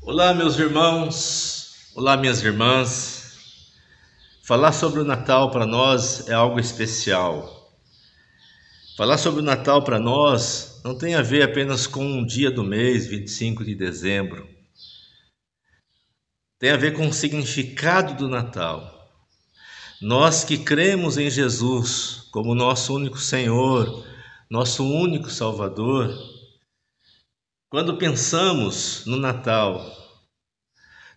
Olá, meus irmãos, olá, minhas irmãs. Falar sobre o Natal para nós é algo especial. Falar sobre o Natal para nós não tem a ver apenas com um dia do mês, 25 de dezembro. Tem a ver com o significado do Natal. Nós que cremos em Jesus como nosso único Senhor, nosso único Salvador, quando pensamos no Natal,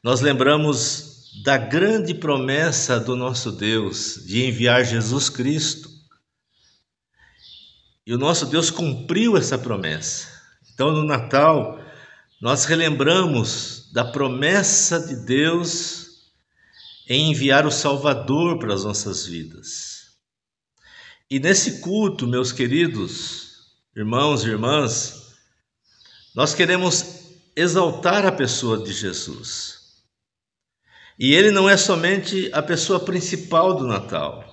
nós lembramos da grande promessa do nosso Deus de enviar Jesus Cristo. E o nosso Deus cumpriu essa promessa. Então, no Natal, nós relembramos da promessa de Deus em enviar o Salvador para as nossas vidas. E nesse culto, meus queridos irmãos e irmãs, nós queremos exaltar a pessoa de Jesus. E ele não é somente a pessoa principal do Natal.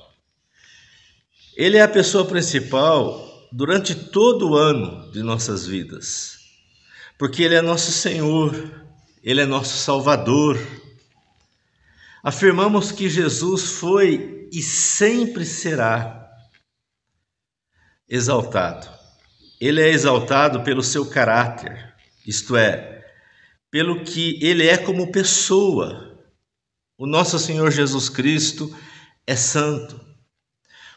Ele é a pessoa principal durante todo o ano de nossas vidas. Porque ele é nosso Senhor, ele é nosso Salvador. Afirmamos que Jesus foi e sempre será exaltado. Ele é exaltado pelo seu caráter, isto é, pelo que ele é como pessoa. O nosso Senhor Jesus Cristo é santo.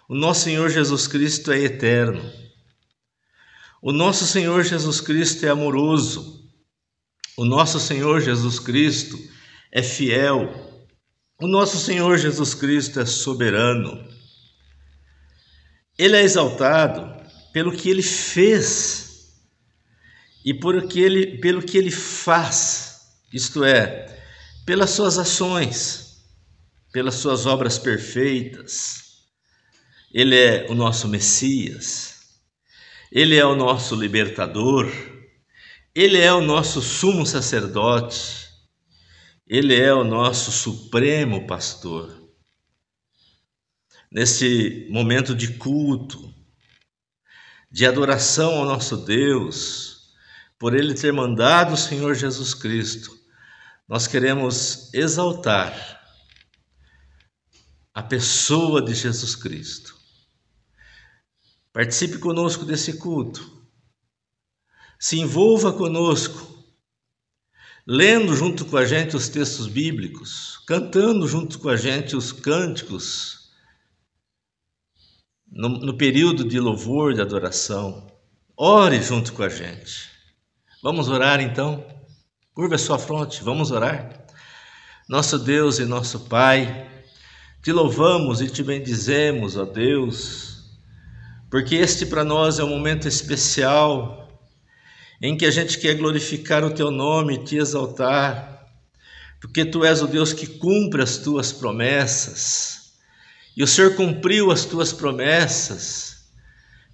O nosso Senhor Jesus Cristo é eterno. O nosso Senhor Jesus Cristo é amoroso. O nosso Senhor Jesus Cristo é fiel. O nosso Senhor Jesus Cristo é soberano. Ele é exaltado pelo que ele fez e pelo que ele faz, isto é, pelas suas ações, pelas suas obras perfeitas. Ele é o nosso Messias, ele é o nosso libertador, ele é o nosso sumo sacerdote, ele é o nosso supremo pastor. Nesse momento de culto, de adoração ao nosso Deus, por ele ter mandado o Senhor Jesus Cristo, nós queremos exaltar a pessoa de Jesus Cristo. Participe conosco desse culto. Se envolva conosco, lendo junto com a gente os textos bíblicos, cantando junto com a gente os cânticos, no período de louvor, de adoração. Ore junto com a gente. Vamos orar então? Curva a sua fronte, vamos orar. Nosso Deus e nosso Pai, te louvamos e te bendizemos, ó Deus, porque este para nós é um momento especial em que a gente quer glorificar o teu nome e te exaltar, porque tu és o Deus que cumpre as tuas promessas, e o Senhor cumpriu as tuas promessas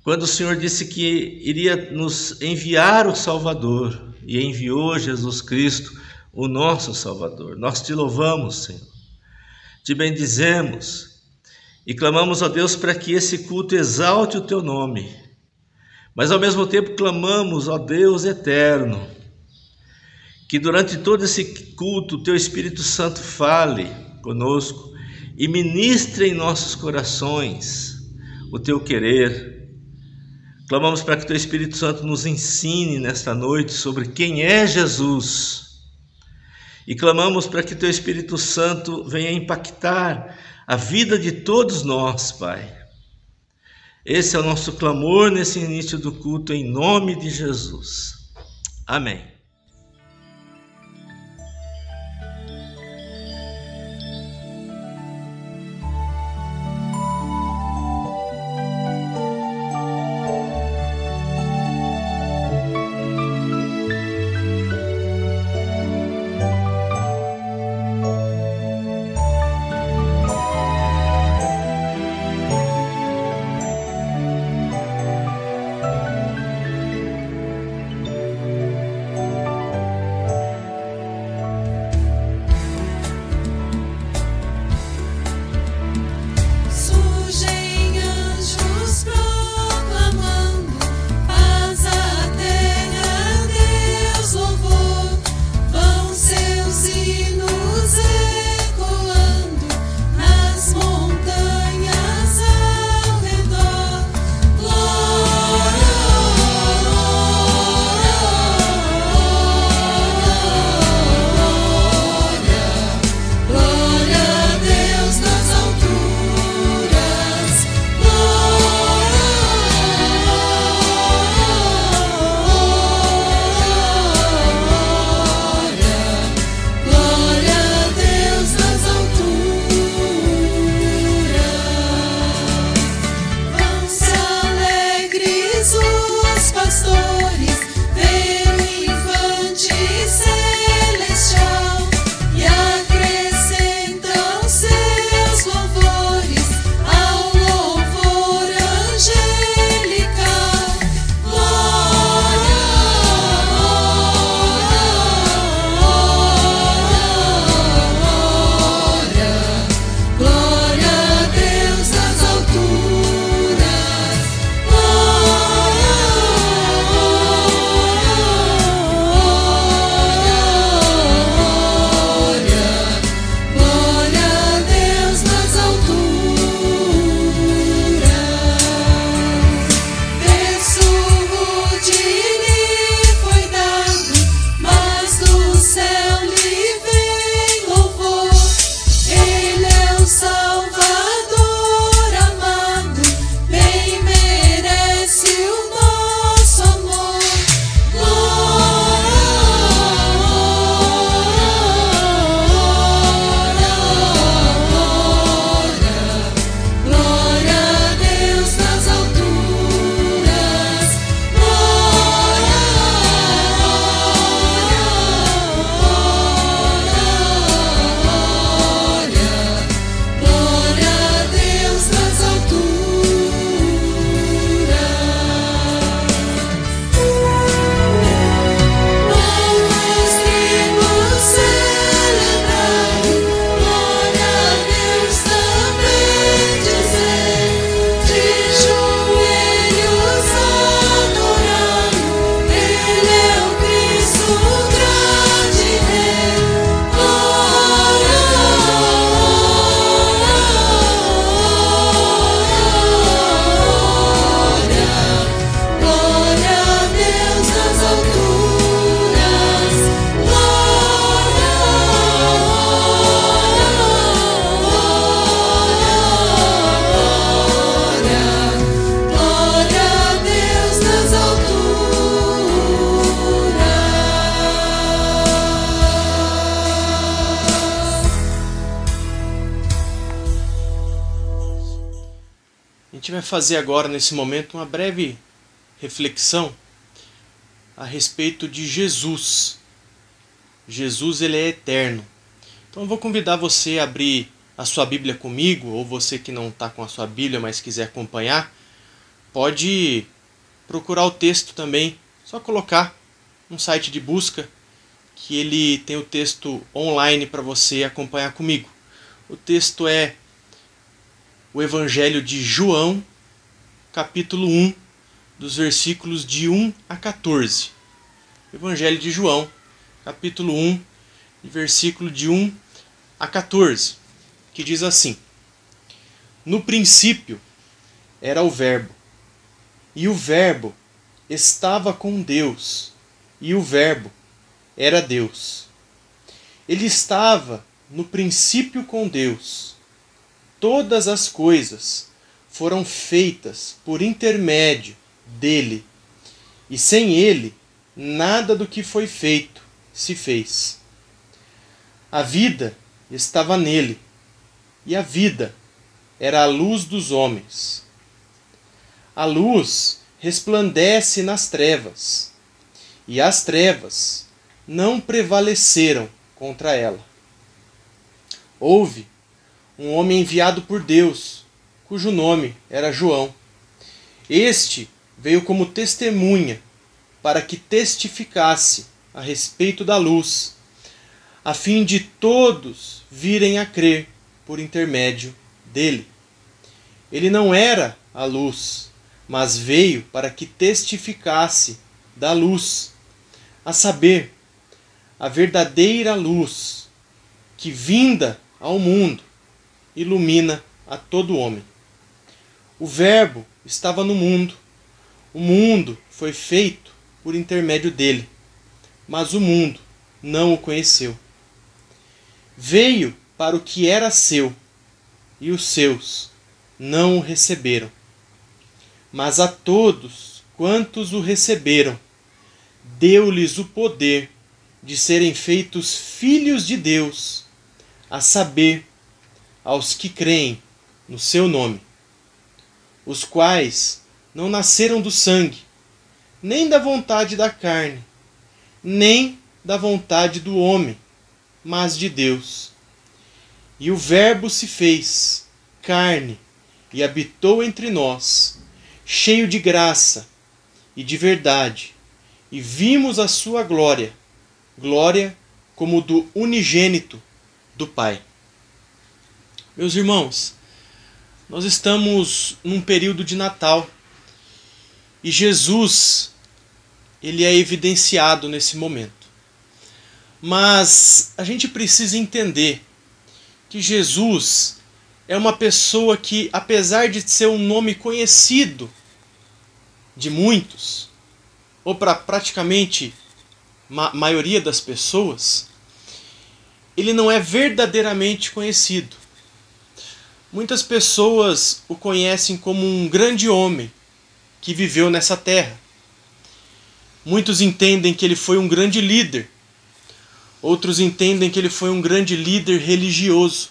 quando o Senhor disse que iria nos enviar o Salvador, e enviou Jesus Cristo, o nosso Salvador. Nós te louvamos, Senhor, te bendizemos e clamamos a Deus para que esse culto exalte o teu nome, mas ao mesmo tempo clamamos, ó Deus eterno, que durante todo esse culto o teu Espírito Santo fale conosco e ministre em nossos corações o teu querer. Clamamos para que o teu Espírito Santo nos ensine nesta noite sobre quem é Jesus. E clamamos para que o teu Espírito Santo venha impactar a vida de todos nós, Pai. Esse é o nosso clamor nesse início do culto, em nome de Jesus. Amém. gente vai fazer agora, nesse momento, uma breve reflexão a respeito de Jesus. Jesus, ele é eterno. Então eu vou convidar você a abrir a sua Bíblia comigo, ou você que não está com a sua Bíblia, mas quiser acompanhar, pode procurar o texto também. Só colocar um site de busca que ele tem o texto online para você acompanhar comigo. O texto é o Evangelho de João, capítulo 1, dos versículos de 1 a 14. Evangelho de João, capítulo 1, versículo de 1 a 14, que diz assim: No princípio era o Verbo, e o Verbo estava com Deus, e o Verbo era Deus. Ele estava no princípio com Deus. Todas as coisas foram feitas por intermédio dele, e sem ele, nada do que foi feito se fez. A vida estava nele, e a vida era a luz dos homens. A luz resplandece nas trevas, e as trevas não prevaleceram contra ela. Houve um homem enviado por Deus, cujo nome era João. Este veio como testemunha para que testificasse a respeito da luz, a fim de todos virem a crer por intermédio dele. Ele não era a luz, mas veio para que testificasse da luz, a saber, a verdadeira luz, que vinda ao mundo, ilumina a todo homem. O Verbo estava no mundo. O mundo foi feito por intermédio dele, mas o mundo não o conheceu. Veio para o que era seu, e os seus não o receberam. Mas a todos quantos o receberam, deu-lhes o poder de serem feitos filhos de Deus, a saber, aos que creem no seu nome, os quais não nasceram do sangue, nem da vontade da carne, nem da vontade do homem, mas de Deus. E o Verbo se fez carne e habitou entre nós, cheio de graça e de verdade, e vimos a sua glória, glória como do unigênito do Pai. Meus irmãos, nós estamos num período de Natal e Jesus, ele é evidenciado nesse momento. Mas a gente precisa entender que Jesus é uma pessoa que, apesar de ser um nome conhecido de muitos, ou para praticamente a maioria das pessoas, ele não é verdadeiramente conhecido. Muitas pessoas o conhecem como um grande homem que viveu nessa terra. Muitos entendem que ele foi um grande líder. Outros entendem que ele foi um grande líder religioso.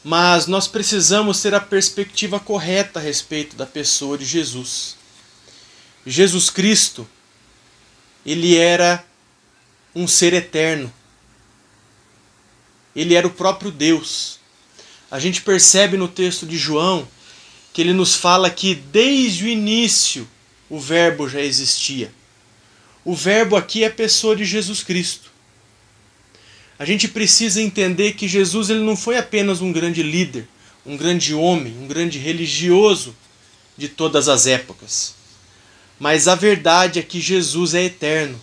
Mas nós precisamos ter a perspectiva correta a respeito da pessoa de Jesus. Jesus Cristo, ele era um ser eterno. Ele era o próprio Deus. A gente percebe no texto de João que ele nos fala que desde o início o Verbo já existia. O Verbo aqui é a pessoa de Jesus Cristo. A gente precisa entender que Jesus, ele não foi apenas um grande líder, um grande homem, um grande religioso de todas as épocas. Mas a verdade é que Jesus é eterno.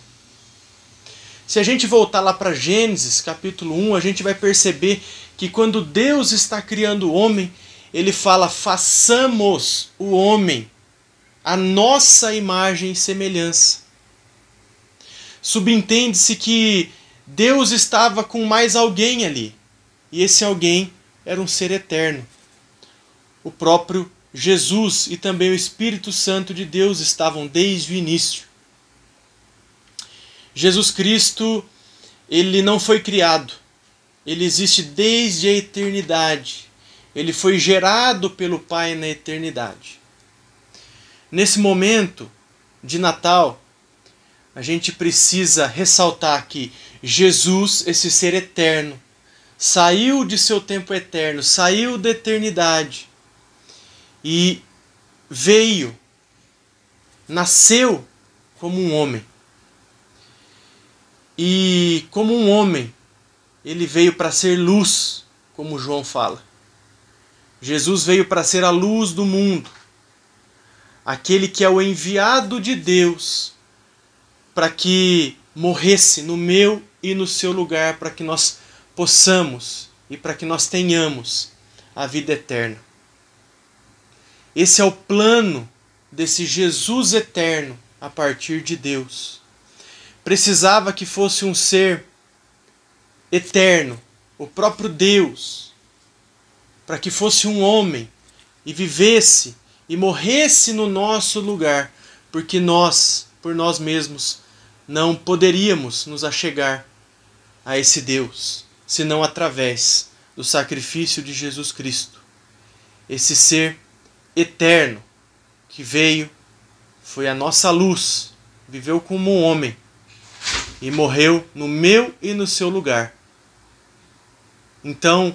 Se a gente voltar lá para Gênesis, capítulo 1, a gente vai perceber que quando Deus está criando o homem, ele fala: façamos o homem a nossa imagem e semelhança. Subentende-se que Deus estava com mais alguém ali, e esse alguém era um ser eterno. O próprio Jesus e também o Espírito Santo de Deus estavam desde o início. Jesus Cristo, ele não foi criado, ele existe desde a eternidade. ele foi gerado pelo Pai na eternidade. Nesse momento de Natal, a gente precisa ressaltar que Jesus, esse ser eterno, saiu de seu tempo eterno, saiu da eternidade e veio, nasceu como um homem. E como um homem, ele veio para ser luz, como João fala. Jesus veio para ser a luz do mundo, aquele que é o enviado de Deus, para que morresse no meu e no seu lugar, para que nós possamos e para que nós tenhamos a vida eterna. Esse é o plano desse Jesus eterno a partir de Deus. Precisava que fosse um ser eterno, o próprio Deus, para que fosse um homem e vivesse e morresse no nosso lugar, porque nós, por nós mesmos, não poderíamos nos achegar a esse Deus, senão através do sacrifício de Jesus Cristo. Esse ser eterno que veio, foi a nossa luz, viveu como um homem e morreu no meu e no seu lugar. Então,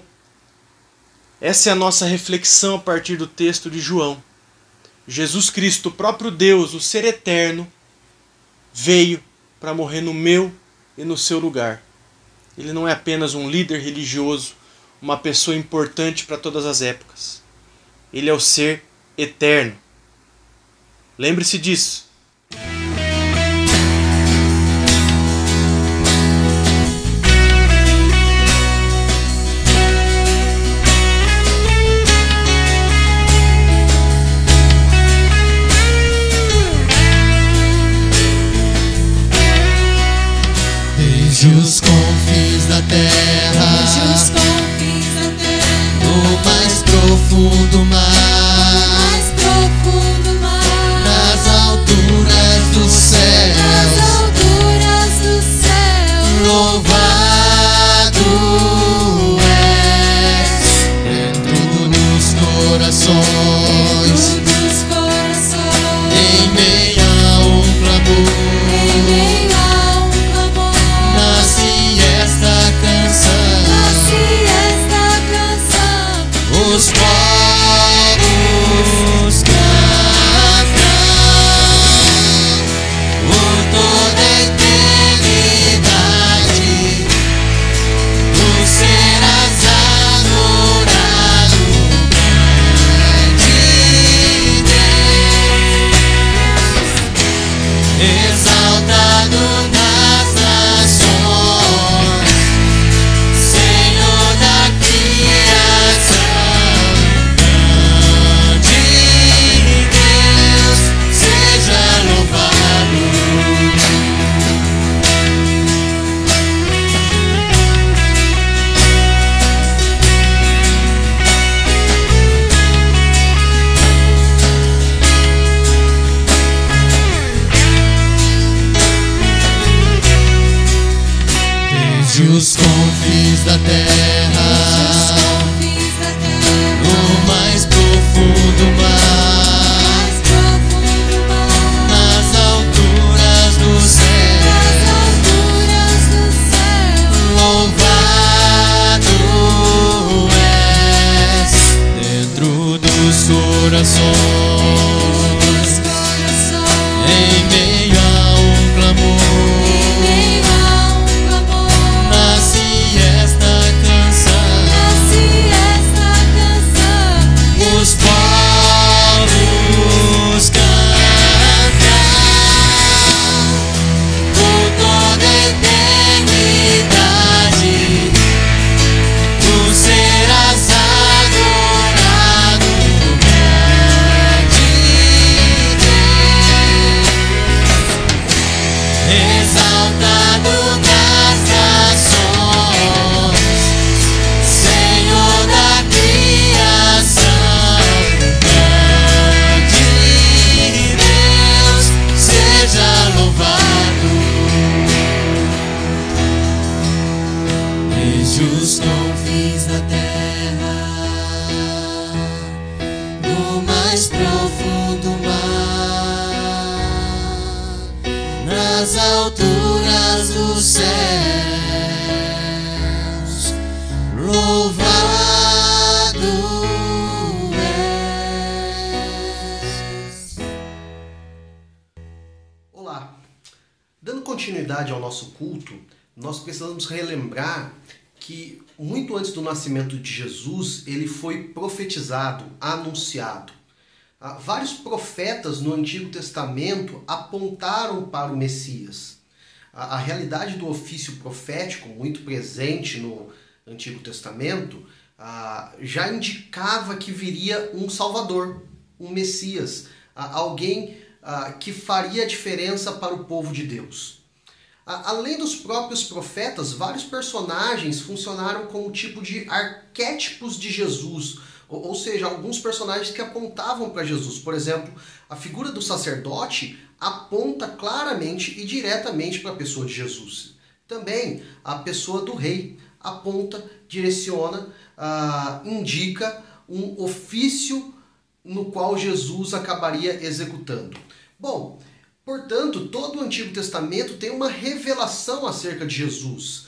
essa é a nossa reflexão a partir do texto de João. Jesus Cristo, o próprio Deus, o ser eterno, veio para morrer no meu e no seu lugar. Ele não é apenas um líder religioso, uma pessoa importante para todas as épocas. Ele é o ser eterno. Lembre-se disso. Desde os confins da terra, no mais profundo mar, nas alturas do céu, louvado és dentro dos corações, em meio a um clamor. Os povos cantam por toda a eternidade. Tu serás adorado, grande Deus, exaltado nas nações, Senhor da criação. Os confins da terra, no mais profundo mar, nas alturas do céu, louvado és dentro dos corações, em meio a um clamor. Os povos cantam por toda a eternidade. Tu serás adorado, grande Deus, exaltado nas nações, Senhor da criação. Seja louvado desde os confins da terra. profundo mar, nas alturas dos céus, louvado és. Olá! Dando continuidade ao nosso culto, nós precisamos relembrar que muito antes do nascimento de Jesus, ele foi profetizado, anunciado. Vários profetas no Antigo Testamento apontaram para o Messias. A realidade do ofício profético, muito presente no Antigo Testamento, já indicava que viria um Salvador, um Messias, alguém que faria a diferença para o povo de Deus. Além dos próprios profetas, vários personagens funcionaram como tipo de arquétipos de Jesus, ou seja, alguns personagens que apontavam para Jesus. Por exemplo, a figura do sacerdote aponta claramente e diretamente para a pessoa de Jesus. Também a pessoa do rei aponta, direciona, indica um ofício no qual Jesus acabaria executando. Bom, portanto, todo o Antigo Testamento tem uma revelação acerca de Jesus.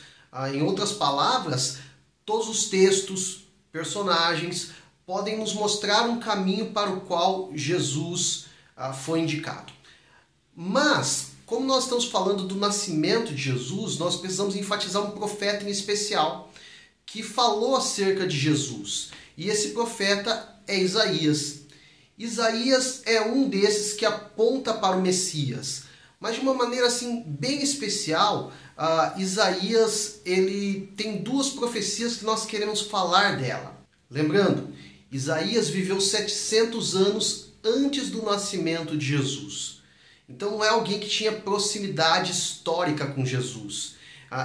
Em outras palavras, todos os textos, personagens, podem nos mostrar um caminho para o qual Jesus foi indicado. Mas, como nós estamos falando do nascimento de Jesus, nós precisamos enfatizar um profeta em especial que falou acerca de Jesus. E esse profeta é Isaías. Isaías é um desses que aponta para o Messias, mas de uma maneira assim bem especial. Isaías ele tem duas profecias que nós queremos falar dela. Lembrando, Isaías viveu 700 anos antes do nascimento de Jesus. Então não é alguém que tinha proximidade histórica com Jesus.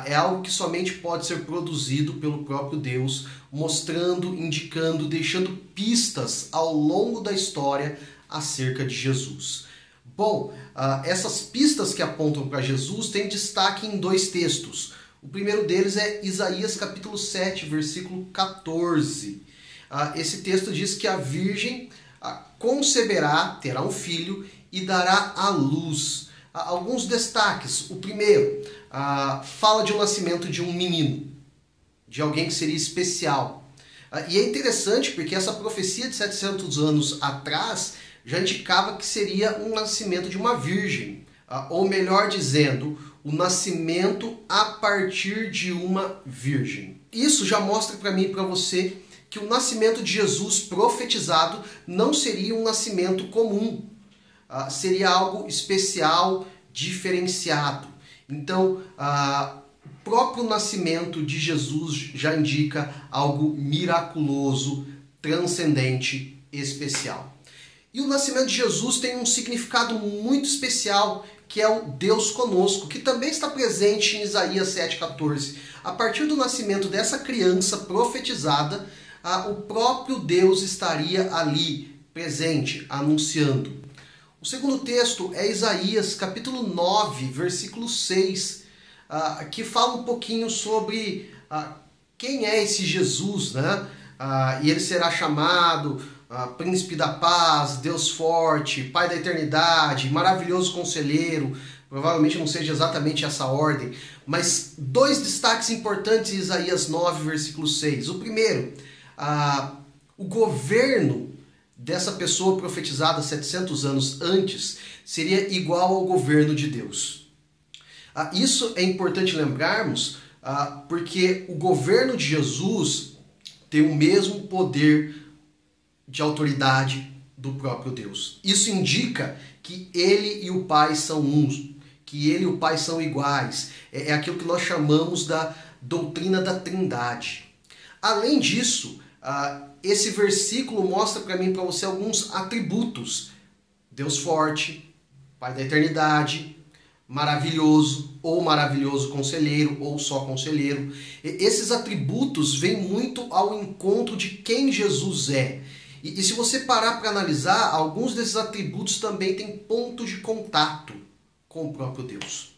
É algo que somente pode ser produzido pelo próprio Deus, mostrando, indicando, deixando pistas ao longo da história acerca de Jesus. Bom, essas pistas que apontam para Jesus têm destaque em dois textos. O primeiro deles é Isaías capítulo 7, versículo 14. Esse texto diz que a virgem conceberá, terá um filho e dará à luz. Alguns destaques. O primeiro, fala de um nascimento de um menino, de alguém que seria especial. E é interessante porque essa profecia de 700 anos atrás já indicava que seria um nascimento de uma virgem, ou melhor dizendo, o nascimento a partir de uma virgem. Isso já mostra para mim e para você que o nascimento de Jesus profetizado não seria um nascimento comum, seria algo especial, diferenciado. Então, o próprio nascimento de Jesus já indica algo miraculoso, transcendente, especial. E o nascimento de Jesus tem um significado muito especial, que é o Deus conosco, que também está presente em Isaías 7,14. A partir do nascimento dessa criança profetizada, o próprio Deus estaria ali, presente, anunciando. O segundo texto é Isaías capítulo 9, versículo 6, que fala um pouquinho sobre quem é esse Jesus, né? E ele será chamado Príncipe da Paz, Deus Forte, Pai da Eternidade, Maravilhoso Conselheiro. Provavelmente não seja exatamente essa ordem, mas dois destaques importantes em Isaías 9, versículo 6. O primeiro, o governo dessa pessoa profetizada 700 anos antes seria igual ao governo de Deus. Isso é importante lembrarmos, porque o governo de Jesus tem o mesmo poder de autoridade do próprio Deus. Isso indica que ele e o Pai são uns, que ele e o Pai são iguais. É aquilo que nós chamamos da doutrina da Trindade. Além disso, esse versículo mostra para mim e para você alguns atributos. Deus forte, Pai da eternidade, maravilhoso, ou maravilhoso conselheiro, ou só conselheiro. Esses atributos vêm muito ao encontro de quem Jesus é. E se você parar para analisar, alguns desses atributos também têm ponto de contato com o próprio Deus.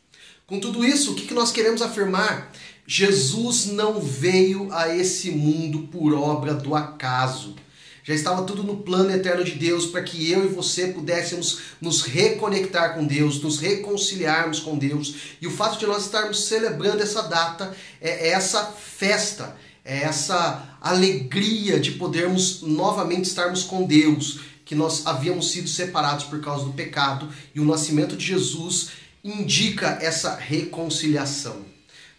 Com tudo isso, o que nós queremos afirmar? Jesus não veio a esse mundo por obra do acaso. Já estava tudo no plano eterno de Deus para que eu e você pudéssemos nos reconectar com Deus, nos reconciliarmos com Deus. E o fato de nós estarmos celebrando essa data é essa festa, é essa alegria de podermos novamente estarmos com Deus, que nós havíamos sido separados por causa do pecado, e o nascimento de Jesus indica essa reconciliação.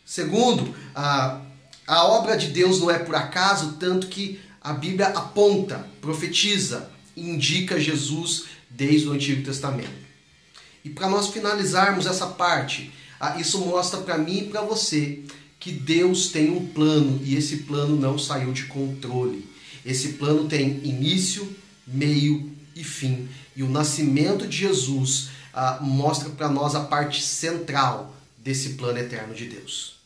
Segundo, a obra de Deus não é por acaso, tanto que a Bíblia aponta, profetiza, indica Jesus desde o Antigo Testamento. E para nós finalizarmos essa parte, isso mostra para mim e para você que Deus tem um plano, e esse plano não saiu de controle. Esse plano tem início, meio e fim. E o nascimento de Jesus mostra para nós a parte central desse plano eterno de Deus.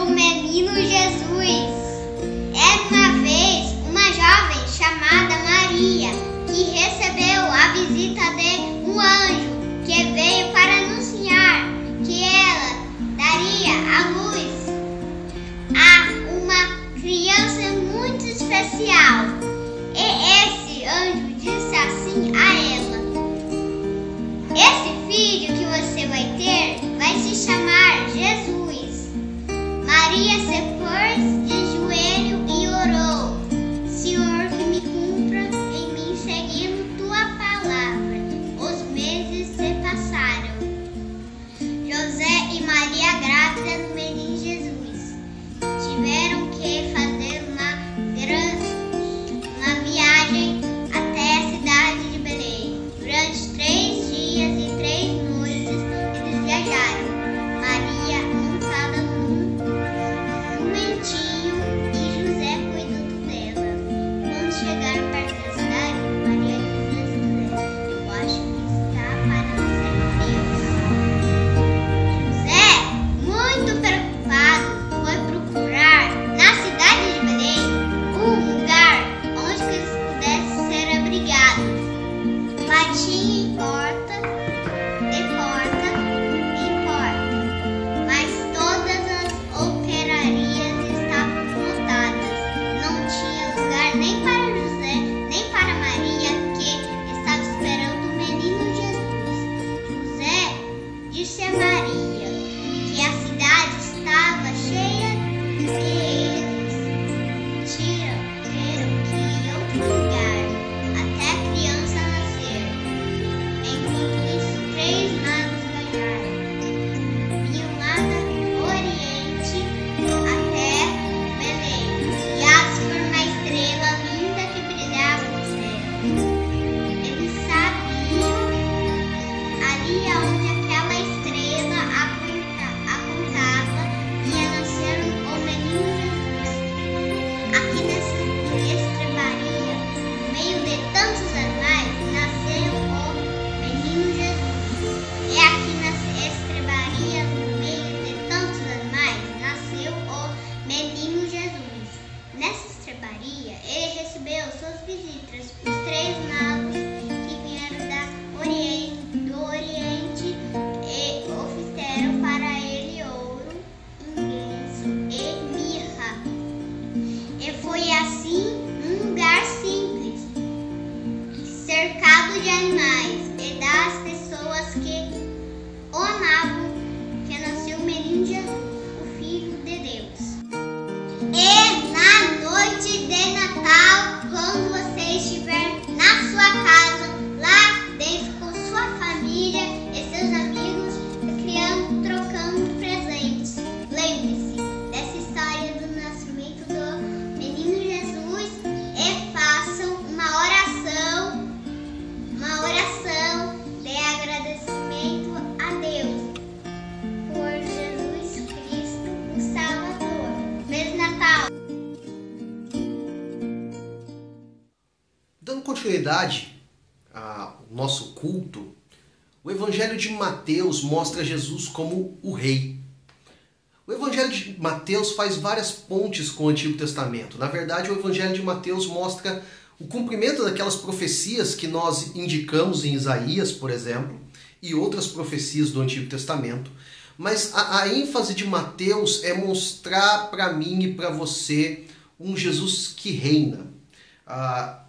Menino Jesus. Era uma vez uma jovem chamada Maria que recebeu a visita de um anjo que veio para anunciar que ela daria à luz a uma criança muito especial. E esse anjo disse assim a ela: esse filho que você vai ter vai se chamar Jesus. Maria se pôs de joelho e orou: Senhor, que me cumpra em mim seguindo tua palavra. Os meses se passaram. José e Maria, grávida do menino Jesus, tiveram que fazer uma viagem até a cidade de Belém. Durante 3 dias e 3 noites eles viajaram. Maria montada num e José cuidando dela. Quando chegaram perto da cidade, Maria disse a José: eu acho que está para nascer Deus. José, muito preocupado, foi procurar na cidade de Belém um lugar onde eles pudessem ser abrigados. Batia em porta e porta e porta, mas todas as operarias estavam lotadas. Não tinha lugar nem para José, nem para Maria, que estava esperando o menino Jesus. José disse a Maria que a cidade estava cheia e eles tiveram que ir a outro lugar até a criança nascer. Enquanto isso, 3 magos viajaram. Vinham lá do Oriente até Belém, guiados por uma estrela linda que brilhava no céu. Eles sabiam ali onde aquela estrela apontava ia nascer o menino Jesus. Aqui nessa estrebaria, no meio de tantos animais, nasceu o menino Jesus. E aqui nessa estrebaria, no meio de tantos animais, nasceu o menino Jesus. Nessa estrebaria, ele recebeu suas visitas, os 3 magos que vieram do Oriente e ofereceram para ele ouro, incenso e mirra. E foi assim um lugar simples, cercado de animais e das pessoas que o amavam, que nasceu o menino Jesus, o Filho de Deus. E na noite de Natal, quando você estiver na sua casa, lá dentro com sua família e seus amigos, criando, trocando presentes, lembre-se dessa história do nascimento do menino Jesus e façam uma oração de agradecimento a Deus por Jesus Cristo, o Salvador. Feliz Natal! Dando continuidade ao nosso culto, o Evangelho de Mateus mostra Jesus como o Rei. O Evangelho de Mateus faz várias pontes com o Antigo Testamento. Na verdade, o Evangelho de Mateus mostra o cumprimento daquelas profecias que nós indicamos em Isaías, por exemplo, e outras profecias do Antigo Testamento. mas a ênfase de Mateus é mostrar para mim e para você um Jesus que reina.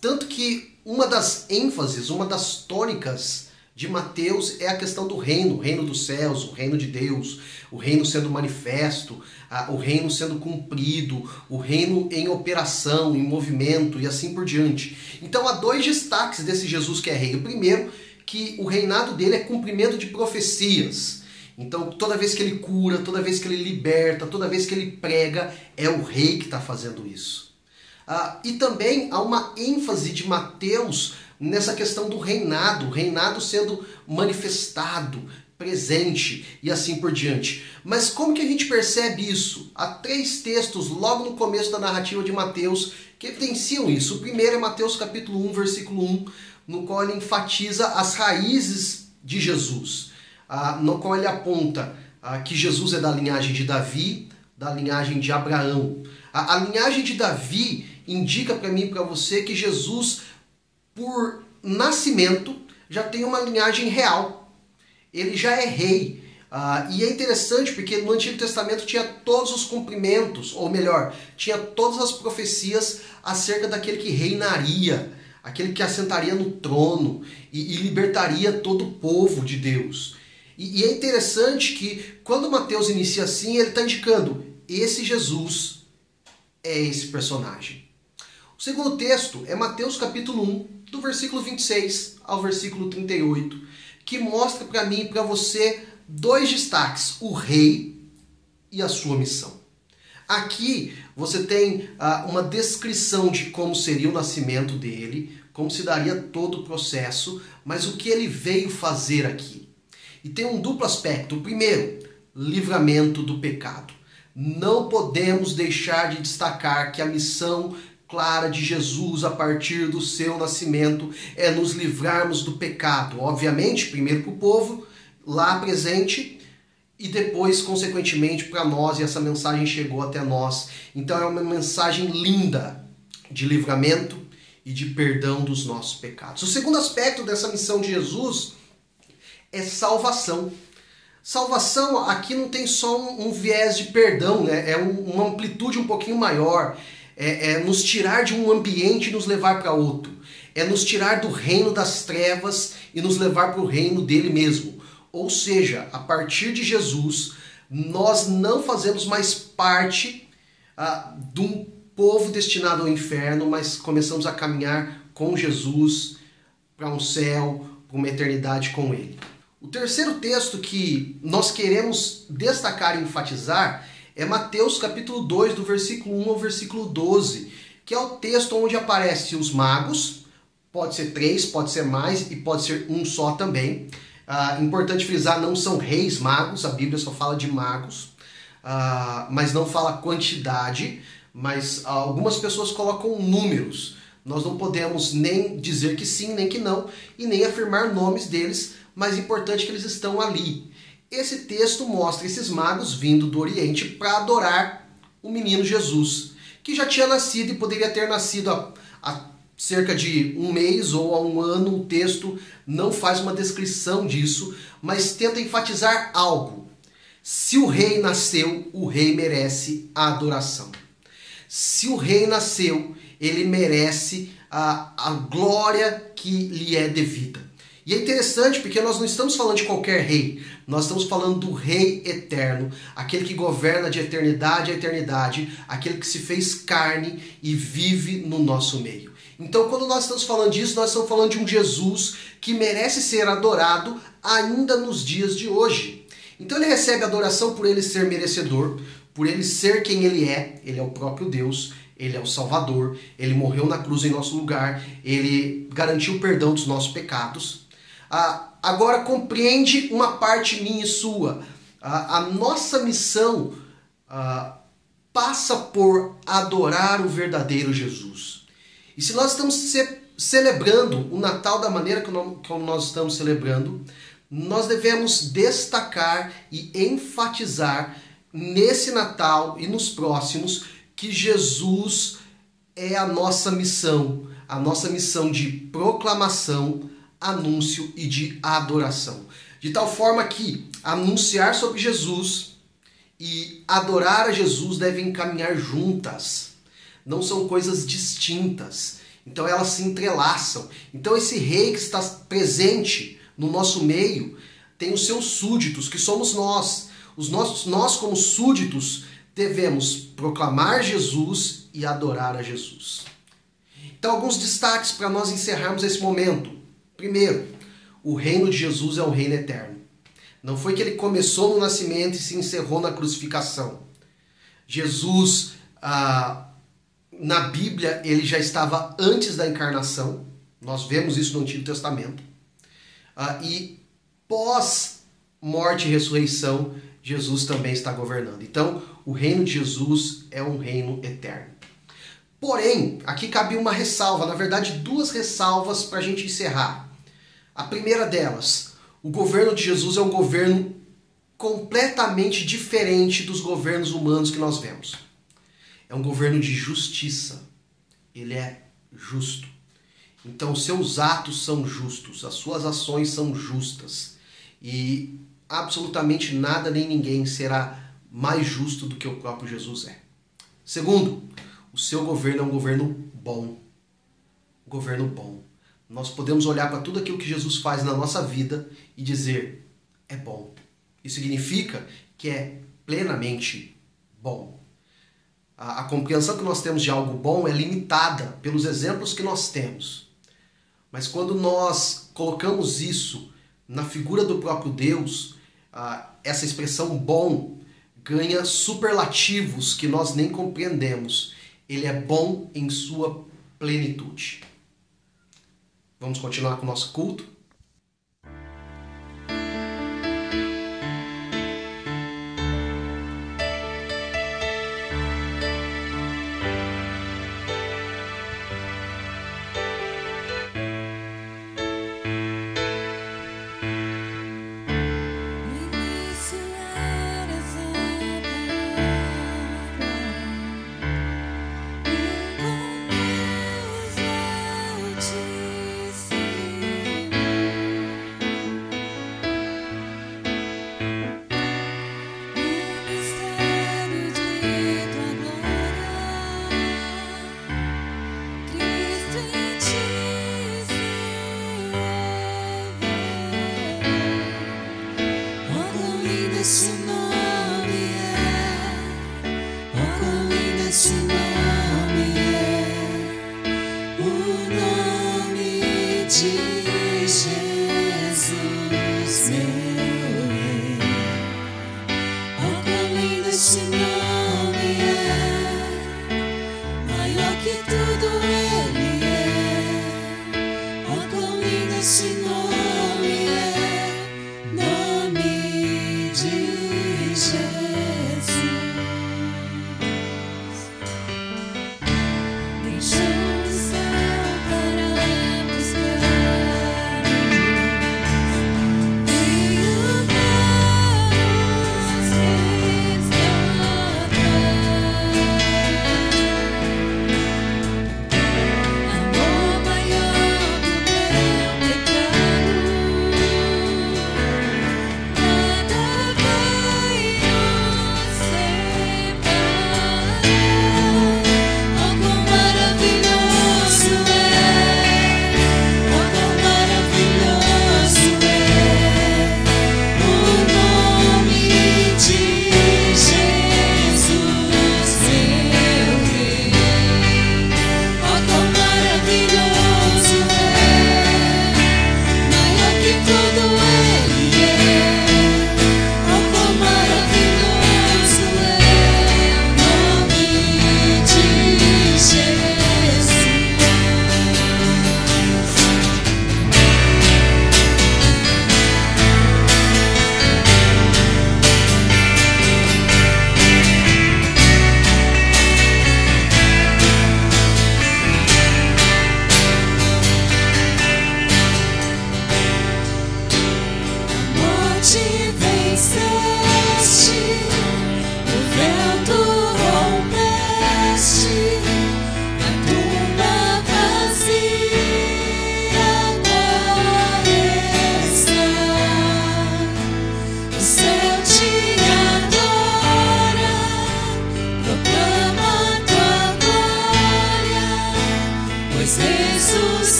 Tanto que uma das ênfases, uma das tônicas de Mateus é a questão do reino, o reino dos céus, o reino de Deus, o reino sendo manifesto, o reino sendo cumprido, o reino em operação, em movimento e assim por diante. Então há dois destaques desse Jesus que é rei. O primeiro, que o reinado dele é cumprimento de profecias. Então toda vez que ele cura, toda vez que ele liberta, toda vez que ele prega, é o rei que está fazendo isso. E também há uma ênfase de Mateus nessa questão do reinado, o reinado sendo manifestado, presente e assim por diante. Mas como que a gente percebe isso? Há 3 textos logo no começo da narrativa de Mateus que evidenciam isso. O primeiro é Mateus capítulo 1, versículo 1, no qual ele enfatiza as raízes de Jesus, no qual ele aponta que Jesus é da linhagem de Davi, da linhagem de Abraão. A linhagem de Davi indica para mim e para você que Jesus, por nascimento, já tem uma linhagem real. Ele já é rei. E é interessante porque no Antigo Testamento tinha todos os cumprimentos, ou melhor, tinha todas as profecias acerca daquele que reinaria, aquele que assentaria no trono e libertaria todo o povo de Deus. E é interessante que quando Mateus inicia assim, ele está indicando, esse Jesus é esse personagem. O segundo texto é Mateus capítulo 1, do versículo 26 ao versículo 38, que mostra para mim e para você 2 destaques, o rei e a sua missão. Aqui você tem uma descrição de como seria o nascimento dele, como se daria todo o processo, mas o que ele veio fazer aqui. E tem um duplo aspecto. O primeiro, livramento do pecado. Não podemos deixar de destacar que a missão clara de Jesus a partir do seu nascimento é nos livrarmos do pecado. Obviamente, primeiro para o povo lá presente e depois, consequentemente, para nós, e essa mensagem chegou até nós. Então é uma mensagem linda de livramento e de perdão dos nossos pecados. O segundo aspecto dessa missão de Jesus é salvação. Salvação aqui não tem só um viés de perdão, né? É uma amplitude um pouquinho maior. É nos tirar de um ambiente e nos levar para outro. É nos tirar do reino das trevas e nos levar para o reino dele mesmo. Ou seja, a partir de Jesus, nós não fazemos mais parte de um povo destinado ao inferno, mas começamos a caminhar com Jesus para um céu, para uma eternidade com ele. O terceiro texto que nós queremos destacar e enfatizar é Mateus capítulo 2, do versículo 1 ao versículo 12, que é o texto onde aparecem os magos, pode ser 3, pode ser mais e pode ser um só também. Importante frisar, não são reis magos, a Bíblia só fala de magos, mas não fala quantidade, mas algumas pessoas colocam números. Nós não podemos nem dizer que sim, nem que não, e nem afirmar nomes deles, mas é importante que eles estão ali. Esse texto mostra esses magos vindo do Oriente para adorar o menino Jesus, que já tinha nascido e poderia ter nascido há cerca de um mês ou há um ano. O texto não faz uma descrição disso, mas tenta enfatizar algo. Se o rei nasceu, o rei merece a adoração. Se o rei nasceu, ele merece a glória que lhe é devida. E é interessante porque nós não estamos falando de qualquer rei, nós estamos falando do rei eterno, aquele que governa de eternidade a eternidade, aquele que se fez carne e vive no nosso meio. Então, quando nós estamos falando disso, nós estamos falando de um Jesus que merece ser adorado ainda nos dias de hoje. Então ele recebe adoração por ele ser merecedor, por ele ser quem ele é o próprio Deus, ele é o Salvador, ele morreu na cruz em nosso lugar, ele garantiu o perdão dos nossos pecados. Agora compreende uma parte minha e sua. A nossa missão passa por adorar o verdadeiro Jesus. E se nós estamos celebrando o Natal da maneira como nós estamos celebrando, nós devemos destacar e enfatizar nesse Natal e nos próximos que Jesus é a nossa missão de proclamação, anúncio e de adoração. De tal forma que anunciar sobre Jesus e adorar a Jesus devem caminhar juntas. Não são coisas distintas. Então elas se entrelaçam. Então esse rei que está presente no nosso meio tem os seus súditos, que somos nós. Nós como súditos devemos proclamar Jesus e adorar a Jesus. Então alguns destaques para nós encerrarmos esse momento. Primeiro, o reino de Jesus é um reino eterno. Não foi que ele começou no nascimento e se encerrou na crucificação. Jesus, na Bíblia, ele já estava antes da encarnação. Nós vemos isso no Antigo Testamento. E pós-morte e ressurreição, Jesus também está governando. Então, o reino de Jesus é um reino eterno. Porém, aqui cabe uma ressalva, na verdade, duas ressalvas para a gente encerrar. A primeira delas, o governo de Jesus é um governo completamente diferente dos governos humanos que nós vemos. É um governo de justiça. Ele é justo. Então, os seus atos são justos, as suas ações são justas. E absolutamente nada nem ninguém será mais justo do que o próprio Jesus é. Segundo, o seu governo é um governo bom. Um governo bom. Nós podemos olhar para tudo aquilo que Jesus faz na nossa vida e dizer, é bom. Isso significa que é plenamente bom. A compreensão que nós temos de algo bom é limitada pelos exemplos que nós temos. Mas quando nós colocamos isso na figura do próprio Deus, essa expressão bom ganha superlativos que nós nem compreendemos. Ele é bom em sua plenitude. Vamos continuar com o nosso culto?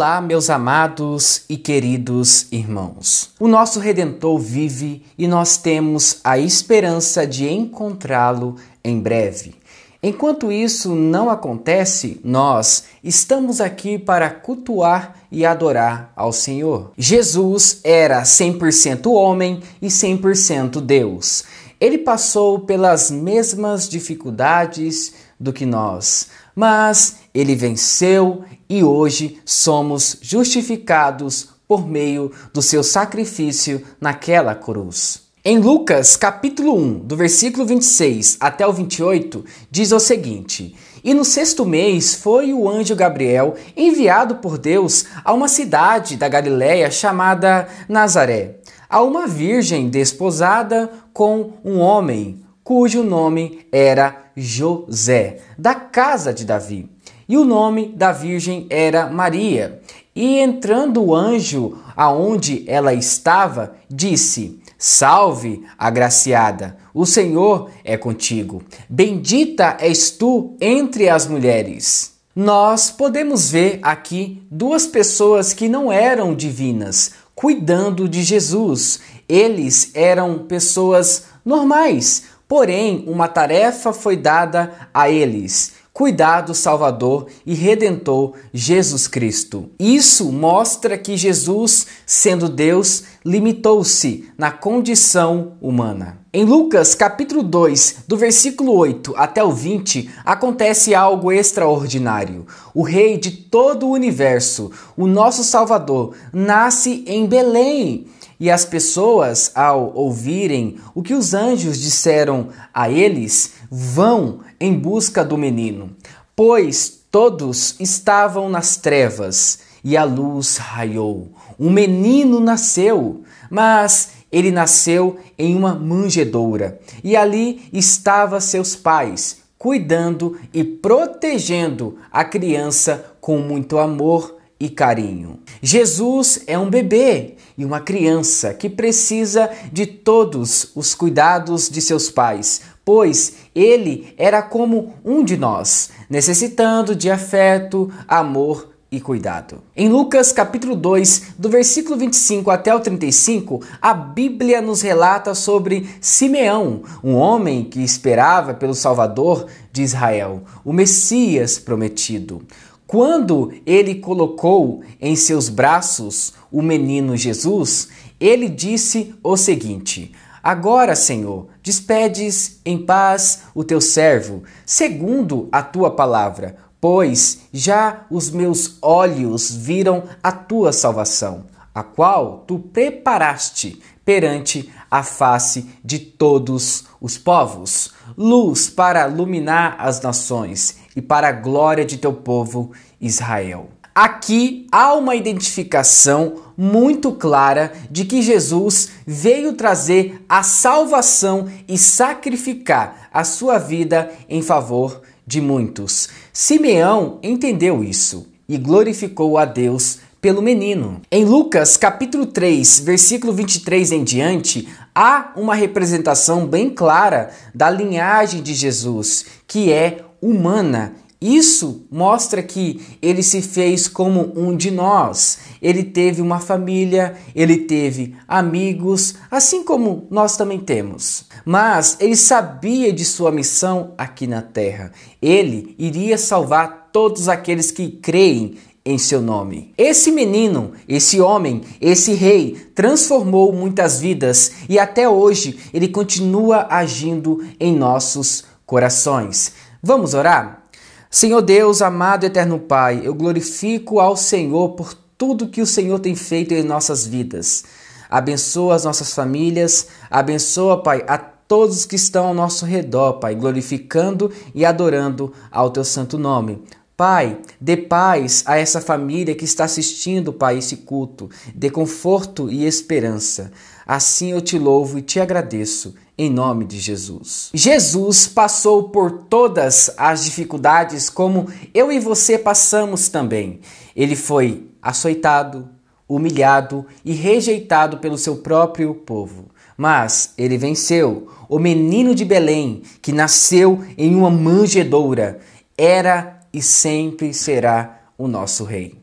Olá, meus amados e queridos irmãos. O nosso Redentor vive e nós temos a esperança de encontrá-lo em breve. Enquanto isso não acontece, nós estamos aqui para cultuar e adorar ao Senhor. Jesus era 100% homem e 100% Deus. Ele passou pelas mesmas dificuldades do que nós, mas ele venceu e hoje somos justificados por meio do seu sacrifício naquela cruz. Em Lucas, capítulo 1, do versículo 26 até o 28, diz o seguinte: E no 6º mês foi o anjo Gabriel enviado por Deus a uma cidade da Galiléia chamada Nazaré, a uma virgem desposada com um homem, cujo nome era José, da casa de Davi. E o nome da virgem era Maria. E entrando o anjo aonde ela estava, disse: Salve, agraciada, o Senhor é contigo. Bendita és tu entre as mulheres. Nós podemos ver aqui duas pessoas que não eram divinas, cuidando de Jesus. Eles eram pessoas normais, porém uma tarefa foi dada a eles: cuidar do Salvador e Redentor Jesus Cristo. Isso mostra que Jesus, sendo Deus, limitou-se na condição humana. Em Lucas capítulo 2, do versículo 8 até o 20, acontece algo extraordinário. O Rei de todo o universo, o nosso Salvador, nasce em Belém. E as pessoas, ao ouvirem o que os anjos disseram a eles, vão em busca do menino, pois todos estavam nas trevas e a luz raiou. Um menino nasceu, mas ele nasceu em uma manjedoura e ali estavam seus pais, cuidando e protegendo a criança com muito amor e carinho. Jesus é um bebê e uma criança que precisa de todos os cuidados de seus pais, pois ele era como um de nós, necessitando de afeto, amor e cuidado. Em Lucas capítulo 2, do versículo 25 até o 35, a Bíblia nos relata sobre Simeão, um homem que esperava pelo Salvador de Israel, o Messias prometido. Quando ele colocou em seus braços o menino Jesus, ele disse o seguinte: Agora, Senhor, despedes em paz o teu servo, segundo a tua palavra, pois já os meus olhos viram a tua salvação, a qual tu preparaste perante a face de todos os povos, luz para iluminar as nações e para a glória de teu povo Israel. Aqui há uma identificação muito clara de que Jesus veio trazer a salvação e sacrificar a sua vida em favor de muitos. Simeão entendeu isso e glorificou a Deus pelo menino. Em Lucas capítulo 3, versículo 23 em diante, há uma representação bem clara da linhagem de Jesus, que é humana. Isso mostra que ele se fez como um de nós. Ele teve uma família, ele teve amigos, assim como nós também temos. Mas ele sabia de sua missão aqui na terra. Ele iria salvar todos aqueles que creem em seu nome. Esse menino, esse homem, esse rei transformou muitas vidas e até hoje ele continua agindo em nossos corações. Vamos orar? Senhor Deus, amado e eterno Pai, eu glorifico ao Senhor por tudo que o Senhor tem feito em nossas vidas. Abençoa as nossas famílias, abençoa, Pai, a todos que estão ao nosso redor, Pai, glorificando e adorando ao Teu santo nome. Pai, dê paz a essa família que está assistindo, Pai, esse culto. Dê conforto e esperança. Assim eu te louvo e te agradeço, em nome de Jesus. Jesus passou por todas as dificuldades como eu e você passamos também. Ele foi açoitado, humilhado e rejeitado pelo seu próprio povo. Mas ele venceu. O menino de Belém, que nasceu em uma manjedoura, era e sempre será o nosso rei.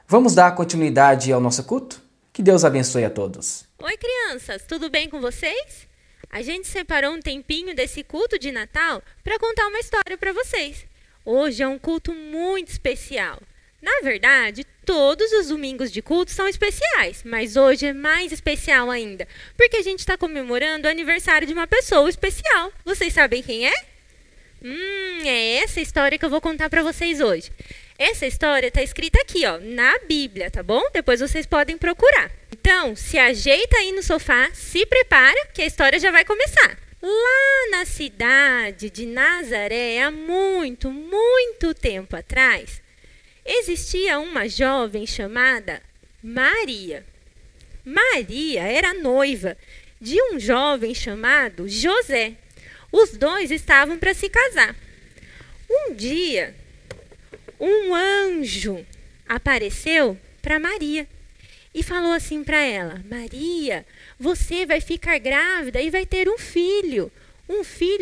Vamos dar continuidade ao nosso culto? Que Deus abençoe a todos. Oi, crianças, tudo bem com vocês? A gente separou um tempinho desse culto de Natal para contar uma história para vocês. Hoje é um culto muito especial. Na verdade, todos os domingos de culto são especiais, mas hoje é mais especial ainda, porque a gente está comemorando o aniversário de uma pessoa especial. Vocês sabem quem é? É essa história que eu vou contar para vocês hoje. Essa história está escrita aqui, ó, na Bíblia, tá bom? Depois vocês podem procurar. Então, se ajeita aí no sofá, se prepara, que a história já vai começar. Lá na cidade de Nazaré, há muito, muito tempo atrás, existia uma jovem chamada Maria. Maria era noiva de um jovem chamado José. Os dois estavam para se casar. Um dia, um anjo apareceu para Maria e falou assim para ela: Maria, você vai ficar grávida e vai ter um filho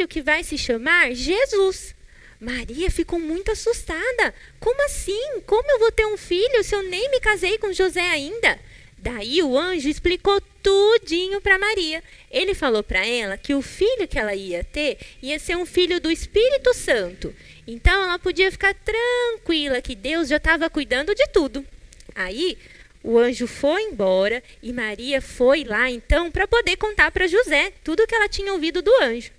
que vai se chamar Jesus. Maria ficou muito assustada. Como assim? Como eu vou ter um filho se eu nem me casei com José ainda? Daí o anjo explicou tudinho para Maria. Ele falou para ela que o filho que ela ia ter ia ser um filho do Espírito Santo. Então ela podia ficar tranquila que Deus já estava cuidando de tudo. Aí o anjo foi embora e Maria foi lá então para poder contar para José tudo que ela tinha ouvido do anjo.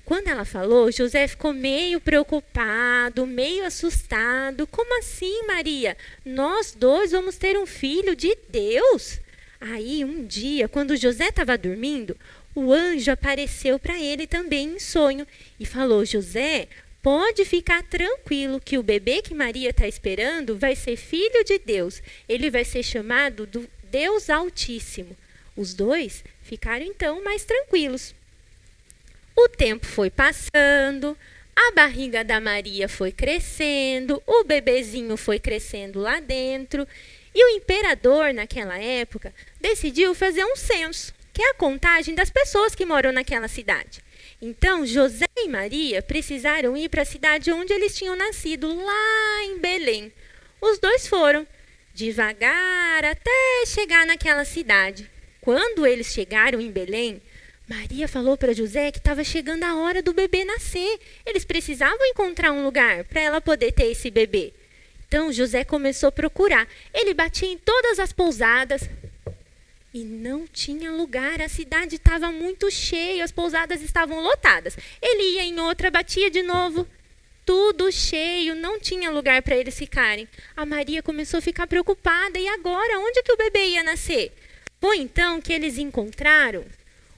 Quando ela falou, José ficou meio preocupado, meio assustado. Como assim, Maria? Nós dois vamos ter um filho de Deus? Aí, um dia, quando José estava dormindo, o anjo apareceu para ele também em sonho e falou: José, pode ficar tranquilo que o bebê que Maria está esperando vai ser filho de Deus. Ele vai ser chamado do Deus Altíssimo. Os dois ficaram então mais tranquilos. O tempo foi passando, a barriga da Maria foi crescendo, o bebezinho foi crescendo lá dentro e o imperador, naquela época, decidiu fazer um censo, que é a contagem das pessoas que moram naquela cidade. Então, José e Maria precisaram ir para a cidade onde eles tinham nascido, lá em Belém. Os dois foram, devagar, até chegar naquela cidade. Quando eles chegaram em Belém, Maria falou para José que estava chegando a hora do bebê nascer. Eles precisavam encontrar um lugar para ela poder ter esse bebê. Então José começou a procurar. Ele batia em todas as pousadas e não tinha lugar. A cidade estava muito cheia, as pousadas estavam lotadas. Ele ia em outra, batia de novo. Tudo cheio, não tinha lugar para eles ficarem. A Maria começou a ficar preocupada. E agora, onde que o bebê ia nascer? Foi então que eles encontraram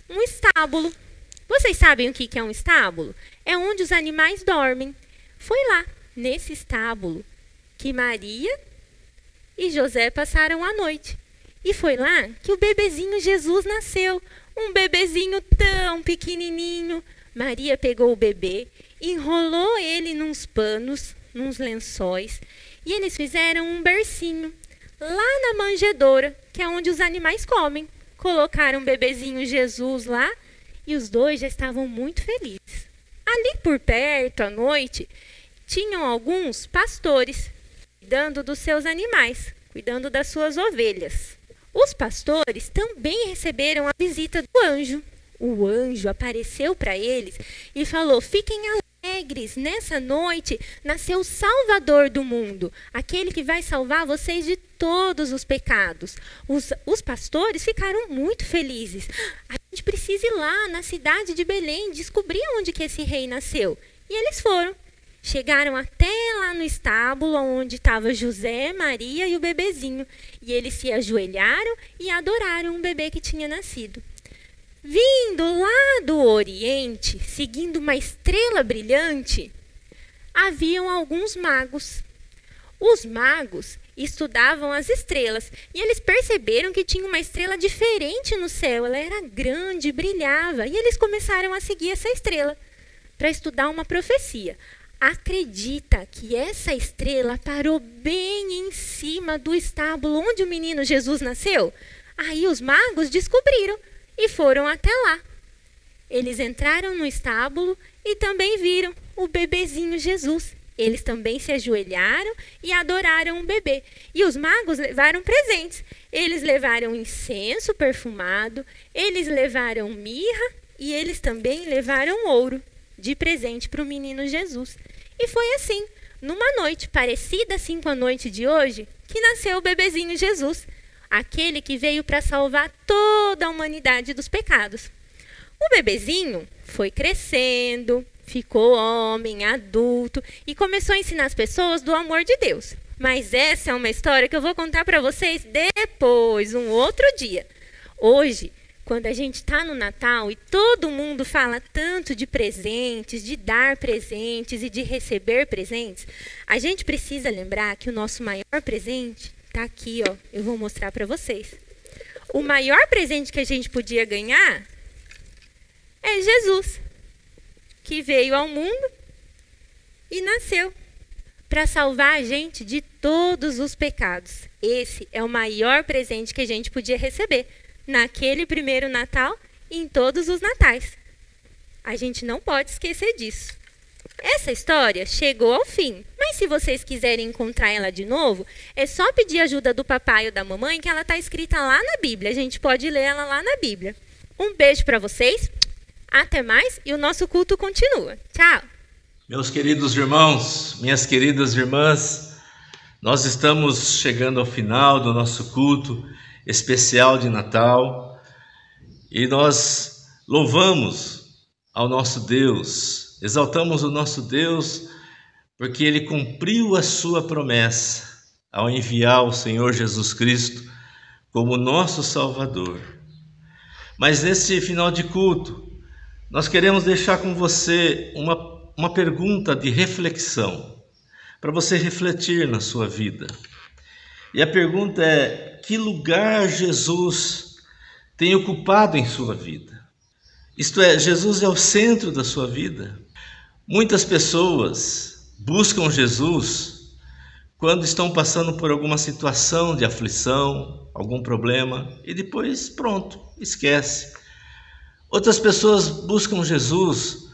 um estábulo. Vocês sabem o que é um estábulo? É onde os animais dormem. Foi lá, nesse estábulo, que Maria e José passaram a noite. E foi lá que o bebezinho Jesus nasceu, um bebezinho tão pequenininho. Maria pegou o bebê, enrolou ele nos panos, nos lençóis, e eles fizeram um bercinho lá na manjedoura, que é onde os animais comem. Colocaram o bebezinho Jesus lá e os dois já estavam muito felizes. Ali por perto, à noite, tinham alguns pastores cuidando dos seus animais, cuidando das suas ovelhas. Os pastores também receberam a visita do anjo. O anjo apareceu para eles e falou: fiquem alegres, nessa noite nasceu o Salvador do mundo, aquele que vai salvar vocês de todos os pecados. Os pastores ficaram muito felizes. A gente precisa ir lá na cidade de Belém, descobrir onde que esse rei nasceu. E eles foram. Chegaram até lá no estábulo onde estava José, Maria e o bebezinho. E eles se ajoelharam e adoraram o bebê que tinha nascido. Vindo lá do Oriente, seguindo uma estrela brilhante, haviam alguns magos. Os magos estudavam as estrelas e eles perceberam que tinha uma estrela diferente no céu. Ela era grande, brilhava, e eles começaram a seguir essa estrela para estudar uma profecia. Acredita que essa estrela parou bem em cima do estábulo onde o menino Jesus nasceu? Aí os magos descobriram e foram até lá. Eles entraram no estábulo e também viram o bebezinho Jesus. Eles também se ajoelharam e adoraram o bebê. E os magos levaram presentes. Eles levaram incenso perfumado, eles levaram mirra e eles também levaram ouro de presente para o menino Jesus. E foi assim, numa noite parecida assim com a noite de hoje, que nasceu o bebezinho Jesus, aquele que veio para salvar toda a humanidade dos pecados. O bebezinho foi crescendo, ficou homem, adulto e começou a ensinar as pessoas do amor de Deus. Mas essa é uma história que eu vou contar para vocês depois, um outro dia. Hoje, quando a gente está no Natal e todo mundo fala tanto de presentes, de dar presentes e de receber presentes, a gente precisa lembrar que o nosso maior presente está aqui, ó. Eu vou mostrar para vocês. O maior presente que a gente podia ganhar é Jesus, que veio ao mundo e nasceu para salvar a gente de todos os pecados. Esse é o maior presente que a gente podia receber naquele primeiro Natal e em todos os natais. A gente não pode esquecer disso. Essa história chegou ao fim, mas se vocês quiserem encontrar ela de novo, é só pedir ajuda do papai ou da mamãe, que ela está escrita lá na Bíblia. A gente pode ler ela lá na Bíblia. Um beijo para vocês, até mais e o nosso culto continua. Tchau! Meus queridos irmãos, minhas queridas irmãs, nós estamos chegando ao final do nosso culto especial de Natal e nós louvamos ao nosso Deus, exaltamos o nosso Deus porque Ele cumpriu a sua promessa ao enviar o Senhor Jesus Cristo como nosso Salvador. Mas nesse final de culto, nós queremos deixar com você uma pergunta de reflexão, para você refletir na sua vida. E a pergunta é: que lugar Jesus tem ocupado em sua vida? Isto é, Jesus é o centro da sua vida? Muitas pessoas buscam Jesus quando estão passando por alguma situação de aflição, algum problema, e depois, pronto, esquece. Outras pessoas buscam Jesus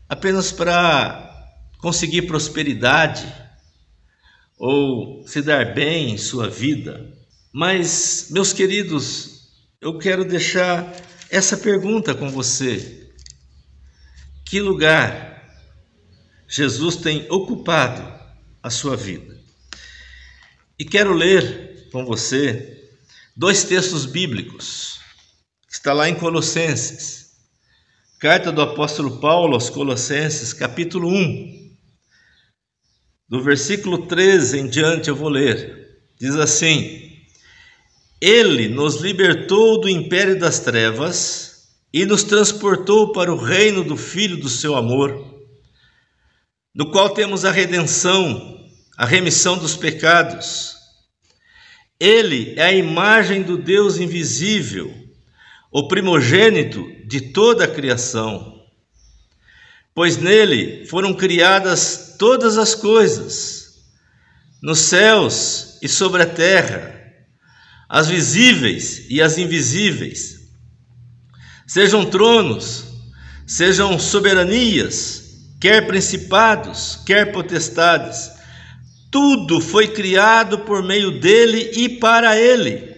apenas para conseguir prosperidade ou se dar bem em sua vida. Mas, meus queridos, eu quero deixar essa pergunta com você: que lugar Jesus tem ocupado a sua vida? E quero ler com você 2 textos bíblicos, que está lá em Colossenses, carta do apóstolo Paulo aos Colossenses, capítulo 1, do versículo 13 em diante eu vou ler. Diz assim: Ele nos libertou do império das trevas e nos transportou para o reino do Filho do seu amor, no qual temos a redenção, a remissão dos pecados. Ele é a imagem do Deus invisível, o primogênito de toda a criação, pois nele foram criadas todas as coisas, nos céus e sobre a terra, as visíveis e as invisíveis, sejam tronos, sejam soberanias, quer principados, quer potestades, tudo foi criado por meio dele e para ele.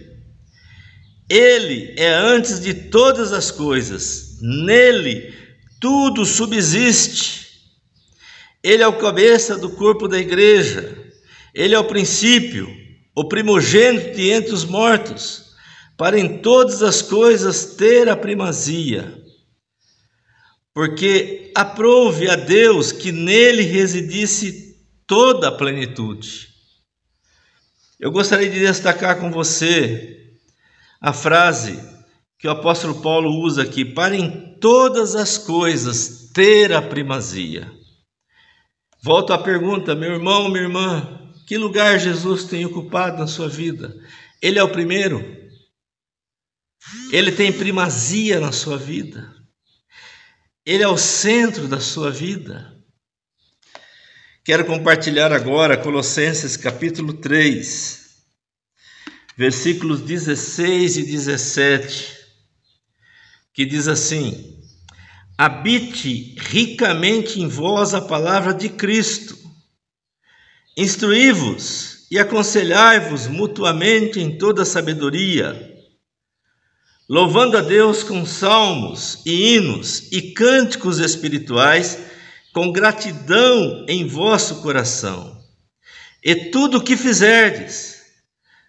Ele é antes de todas as coisas, nele tudo subsiste. Ele é o cabeça do corpo da igreja, ele é o princípio, o primogênito de entre os mortos, para em todas as coisas ter a primazia. Porque aprouve a Deus que nele residisse toda a plenitude. Eu gostaria de destacar com você a frase que o apóstolo Paulo usa aqui, para em todas as coisas ter a primazia. Volto à pergunta, meu irmão, minha irmã, que lugar Jesus tem ocupado na sua vida? Ele é o primeiro? Ele tem primazia na sua vida? Ele é o centro da sua vida? Quero compartilhar agora Colossenses capítulo 3, versículos 16 e 17, que diz assim: habite ricamente em vós a palavra de Cristo, instruí-vos e aconselhai-vos mutuamente em toda sabedoria, louvando a Deus com salmos e hinos e cânticos espirituais, com gratidão em vosso coração. E tudo o que fizerdes,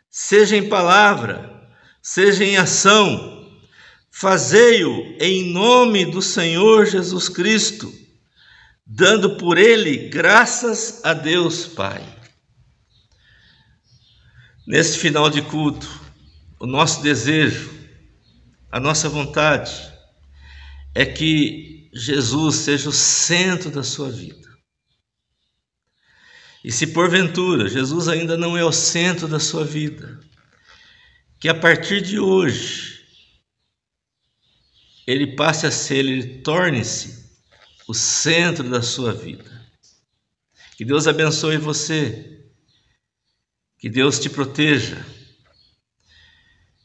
seja em palavra, seja em ação, fazei-o em nome do Senhor Jesus Cristo, dando por ele graças a Deus Pai. Nesse final de culto, o nosso desejo, a nossa vontade é que Jesus seja o centro da sua vida. E se porventura Jesus ainda não é o centro da sua vida, que a partir de hoje ele passe a ser, ele torne-se o centro da sua vida. Que Deus abençoe você, que Deus te proteja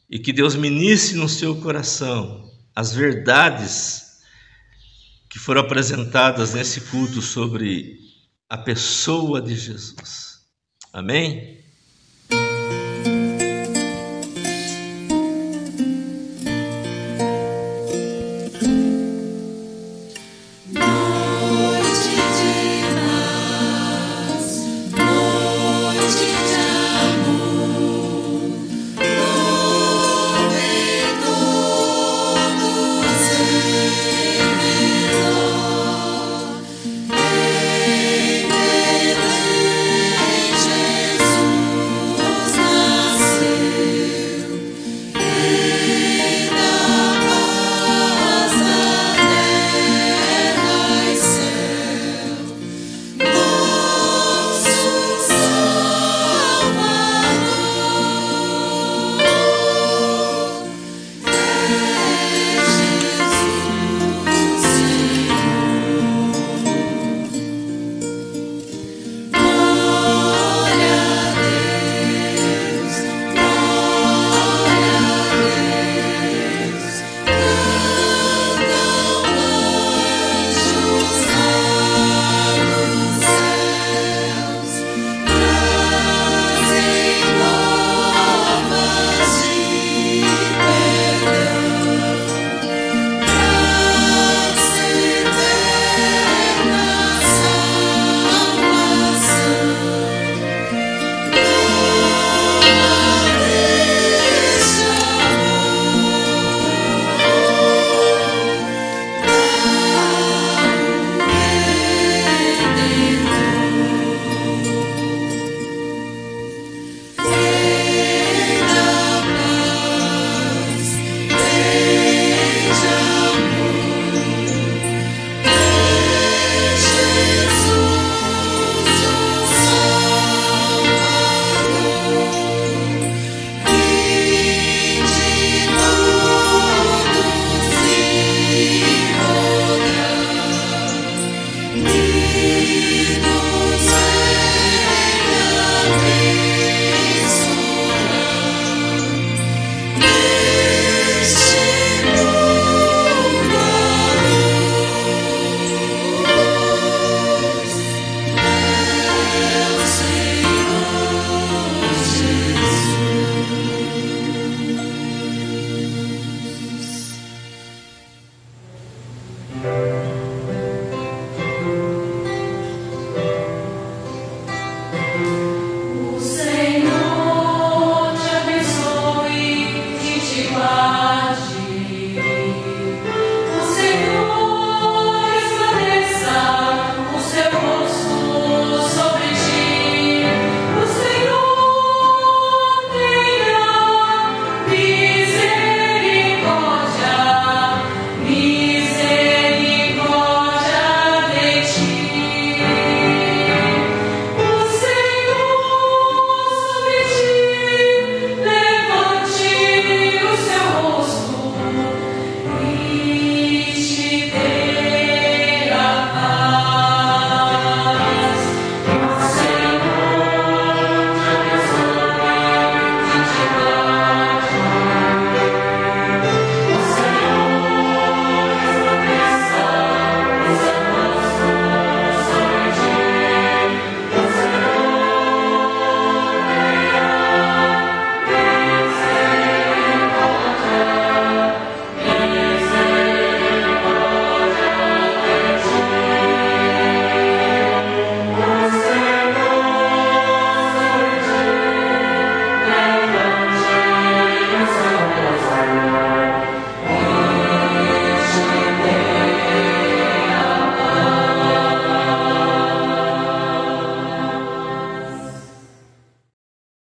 e que Deus ministre no seu coração as verdades que foram apresentadas nesse culto sobre a pessoa de Jesus. Amém?